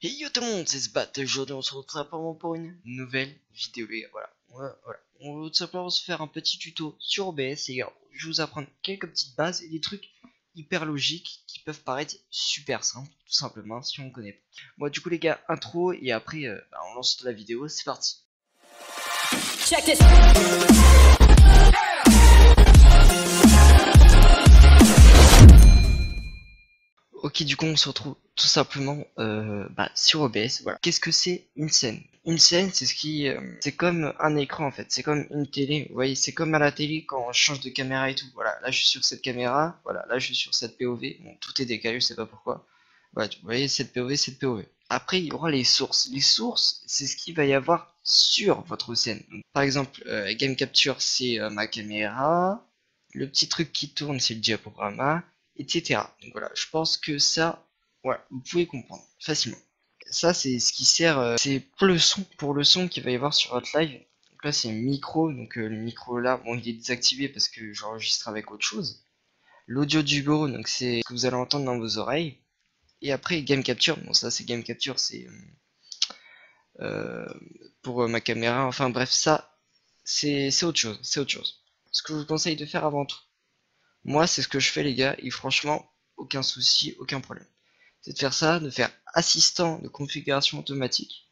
Hey yo tout le monde, c'est Sbat. Aujourd'hui on se retrouve pour une nouvelle vidéo les gars. Voilà. On va tout simplement se faire un petit tuto sur OBS les gars. Je vais vous apprendre quelques petites bases et des trucs hyper logiques qui peuvent paraître super simples tout simplement si on ne connaît pas. Bon du coup les gars, intro et après on lance la vidéo, c'est parti. Check this. Ok, du coup, on se retrouve tout simplement sur OBS. Voilà. Qu'est-ce que c'est une scène? Une scène, c'est c'est comme un écran en fait. C'est comme une télé. Vous voyez, c'est comme à la télé quand on change de caméra et tout. Voilà, là je suis sur cette caméra. Voilà, là je suis sur cette POV. Bon, tout est décalé, je sais pas pourquoi. Voilà, vous voyez cette POV, cette POV. Après, il y aura les sources. Les sources, c'est ce qu'il va y avoir sur votre scène. Donc, par exemple, Game Capture, c'est ma caméra. Le petit truc qui tourne, c'est le diaporama, etc. Donc voilà, je pense que ça, voilà, vous pouvez comprendre facilement. Ça, c'est ce qui sert, c'est pour le son qu'il va y avoir sur votre live. Donc là, c'est micro, donc le micro là, bon, il est désactivé parce que j'enregistre avec autre chose. L'audio du bureau, donc c'est ce que vous allez entendre dans vos oreilles. Et après, Game Capture, bon, ça c'est Game Capture, c'est euh, pour ma caméra. Enfin bref, ça, c'est autre chose, c'est autre chose. Ce que je vous conseille de faire avant tout, moi, c'est ce que je fais, les gars, et franchement, aucun souci, aucun problème. C'est de faire ça, de faire assistant de configuration automatique.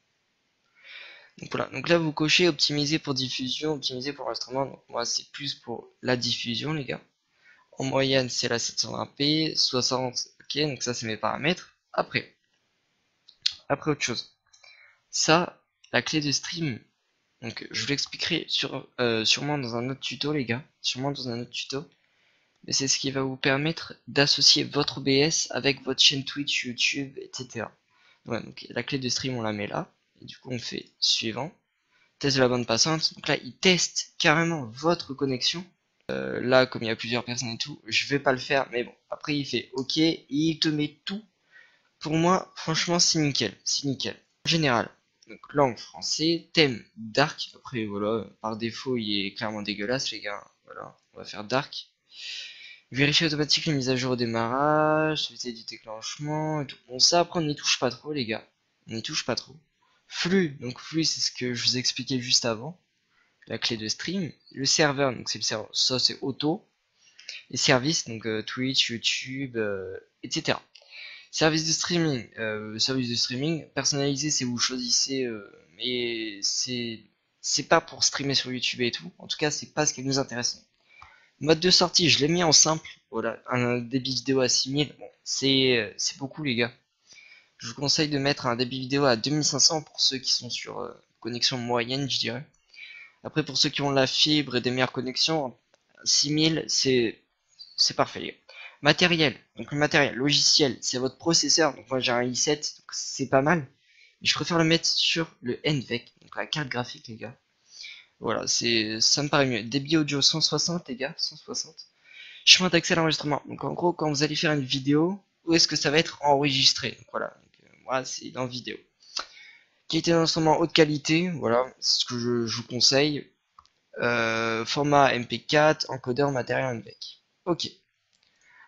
Donc voilà, donc là vous cochez optimiser pour diffusion, optimiser pour enregistrement. Donc moi c'est plus pour la diffusion, les gars. En moyenne c'est la 720p, 60, ok, donc ça c'est mes paramètres. Après autre chose. Ça, la clé de stream, donc je vous l'expliquerai sûrement dans un autre tuto, les gars. Sûrement dans un autre tuto. Mais c'est ce qui va vous permettre d'associer votre OBS avec votre chaîne Twitch, YouTube, etc. Ouais, donc la clé de stream on la met là, et du coup on fait suivant, test de la bande passante, donc là il teste carrément votre connexion. Là comme il y a plusieurs personnes et tout, je vais pas le faire, mais bon, après il fait ok, et il te met tout. Pour moi, franchement c'est nickel, c'est nickel. En général, donc langue français, thème dark, après voilà, par défaut il est clairement dégueulasse les gars, voilà, on va faire dark. Vérifier automatique les mises à jour au démarrage, suivi du déclenchement et tout. Bon, ça après on n'y touche pas trop les gars. On n'y touche pas trop. Flux, donc flux c'est ce que je vous expliquais juste avant. La clé de stream. Le serveur, donc c'est le serveur, ça c'est auto. Les services, donc Twitch, YouTube, etc. Service de streaming, personnalisé c'est vous choisissez, mais c'est pas pour streamer sur YouTube et tout. En tout cas c'est pas ce qui nous intéresse. Mode de sortie, je l'ai mis en simple. Voilà, un débit vidéo à 6000. Bon, c'est beaucoup, les gars. Je vous conseille de mettre un débit vidéo à 2500 pour ceux qui sont sur connexion moyenne, je dirais. Après, pour ceux qui ont la fibre et des meilleures connexions, 6000, c'est parfait, les gars. Matériel. Donc, le matériel logiciel, c'est votre processeur. Donc, moi, j'ai un i7, donc c'est pas mal. Mais je préfère le mettre sur le NVENC, donc la carte graphique, les gars. Voilà, ça me paraît mieux. Débit audio 160, les gars, 160. Chemin d'accès à l'enregistrement. Donc en gros, quand vous allez faire une vidéo, où est-ce que ça va être enregistré? Donc, voilà, moi c'est dans vidéo. Qualité d'enregistrement haute qualité, voilà, c'est ce que je vous conseille. Format MP4, encodeur matériel NVENC. Ok.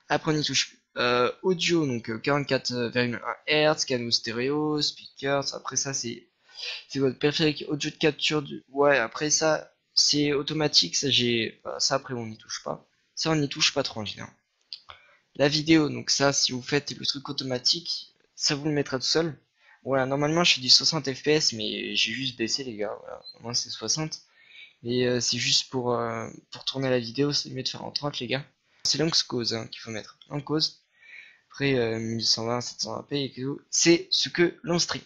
Après on y touche plus. Audio, donc 44,1 Hz, canaux stéréo, speakers. Après ça c'est votre périphérique audio de capture du. Ouais, après ça c'est automatique. Ça après on n'y touche pas. Ça on n'y touche pas trop en général. La vidéo, donc ça, si vous faites le truc automatique, ça vous le mettra tout seul. Voilà, normalement je fais du 60 fps, mais j'ai juste baissé les gars, voilà, moi c'est 60. Et c'est juste pour tourner la vidéo, c'est mieux de faire en 30 les gars. C'est long cause hein, qu'il faut mettre, long cause. Après 1120, 720p et tout, c'est ce que l'on stream.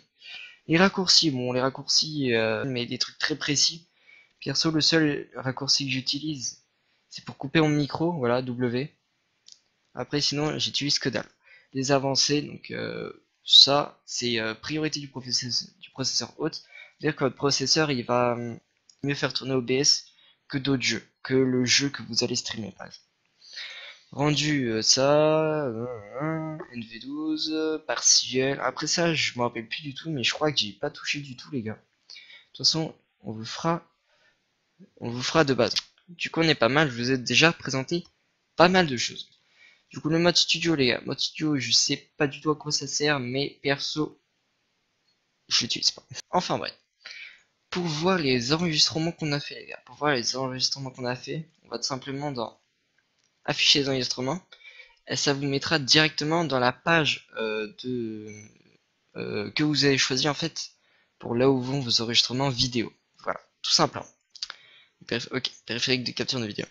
Les raccourcis, bon les raccourcis, mais des trucs très précis. Perso, le seul raccourci que j'utilise, c'est pour couper mon micro, voilà, W. Après, sinon, j'utilise que dalle. Les avancées, donc ça, c'est priorité du processeur haute. C'est-à-dire que votre processeur, il va mieux faire tourner OBS que d'autres jeux, que le jeu que vous allez streamer, par exemple. Rendu, NV12, partiel. Après ça, je me rappelle plus du tout, mais je crois que j'ai pas touché du tout, les gars. De toute façon, on vous fera de base. Du coup, on est pas mal. Je vous ai déjà présenté pas mal de choses. Du coup, le mode studio, les gars. Mode studio, je sais pas du tout à quoi ça sert, mais perso, je l'utilise pas. Enfin bref. Pour voir les enregistrements qu'on a fait, les gars, pour voir les enregistrements qu'on a fait, on va tout simplement dans afficher les enregistrements, et ça vous mettra directement dans la page que vous avez choisi en fait pour là où vont vos enregistrements vidéo. Voilà, tout simplement. Ok, périphérique de capture de vidéo.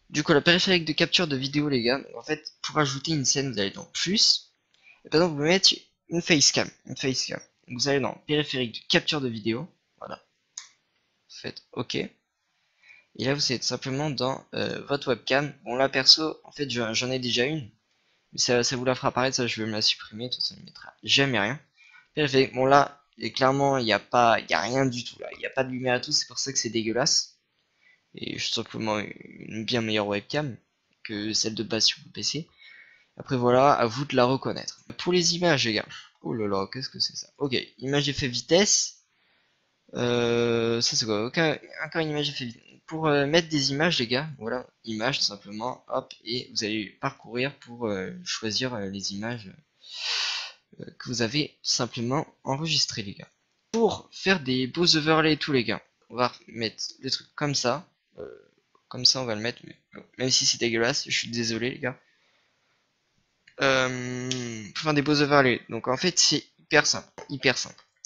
Du coup, la périphérique de capture de vidéo, les gars, en fait, pour ajouter une scène, vous allez dans plus, et par exemple, vous mettez une facecam, Vous allez dans périphérique de capture de vidéo, voilà. Vous faites OK. Et là, vous êtes simplement dans votre webcam. Bon, là, perso, en fait, j'en ai déjà une. Mais ça vous la fera apparaître, ça, je vais me la supprimer, tout ça ne mettra jamais rien. Périphérique, bon, là, et clairement, il n'y a rien du tout, là. Il n'y a pas de lumière et tout, c'est pour ça que c'est dégueulasse. Et juste simplement une bien meilleure webcam que celle de base sur le PC. Après voilà, à vous de la reconnaître. Pour les images les gars, oh là là, qu'est-ce que c'est ça? Ok, image effet vitesse. Ça c'est quoi? Encore une image effet vitesse. Pour mettre des images les gars, voilà, images tout simplement, hop, et vous allez parcourir pour choisir les images que vous avez tout simplement enregistrées les gars. Pour faire des beaux overlays et tout les gars, on va mettre le truc comme ça. Comme ça on va le mettre, mais, même si c'est dégueulasse, je suis désolé les gars. Pour faire des beaux overlays, donc en fait c'est hyper simple,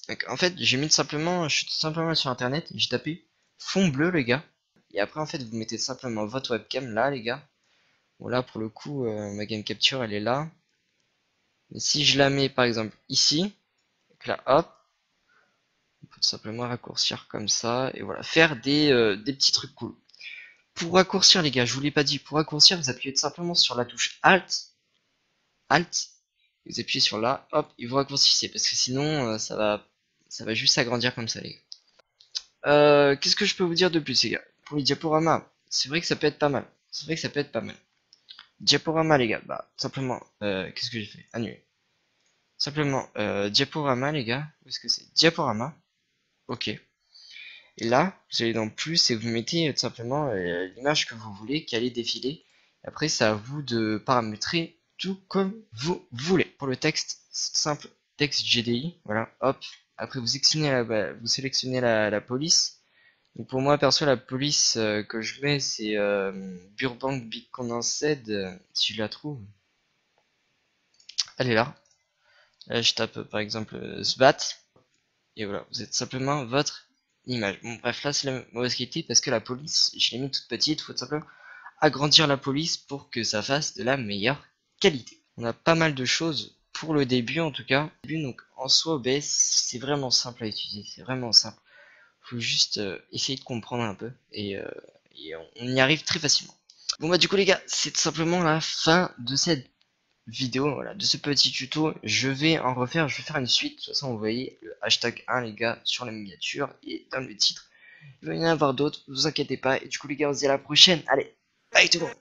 Donc, en fait j'ai mis simplement, je suis tout simplement sur internet, j'ai tapé fond bleu les gars, et après en fait vous mettez simplement votre webcam là les gars. Bon là pour le coup ma game capture elle est là, mais si je la mets par exemple ici, donc là hop, on peut tout simplement raccourcir comme ça, et voilà, faire des petits trucs cool. Pour raccourcir les gars, je vous l'ai pas dit, pour raccourcir vous appuyez tout simplement sur la touche Alt, vous appuyez sur là, hop, et vous raccourcissez, parce que sinon ça va juste s'agrandir comme ça les gars. Qu'est-ce que je peux vous dire de plus les gars? Pour les diaporamas, c'est vrai que ça peut être pas mal, Diaporama les gars, bah simplement, qu'est-ce que j'ai fait? Annuler. Simplement, diaporama les gars, où est-ce que c'est? Diaporama, ok. Et là, vous allez dans plus et vous mettez tout simplement l'image que vous voulez qui allait défiler. Après, c'est à vous de paramétrer tout comme vous voulez. Pour le texte, simple texte GDI, voilà, hop. Après, vous sélectionnez la police. Donc pour moi, perso, la police que je mets, c'est Burbank Big Condensed, si je la trouve. Elle est là. Là, je tape par exemple SBAT. Et voilà, vous êtes simplement votre image. Bon, bref, là, c'est la mauvaise qualité parce que la police, je l'ai mis toute petite. Il faut tout simplement agrandir la police pour que ça fasse de la meilleure qualité. On a pas mal de choses pour le début en tout cas. Donc en soi OBS c'est vraiment simple à utiliser, c'est vraiment simple. Faut juste essayer de comprendre un peu et on y arrive très facilement. Bon bah du coup les gars, c'est tout simplement la fin de cette vidéo, voilà, de ce petit tuto. Je vais faire une suite. De toute façon vous voyez le hashtag 1 les gars sur la miniature et dans le titre. Il va y en avoir d'autres, ne vous inquiétez pas. Et du coup les gars on se dit à la prochaine. Allez, bye tout le monde.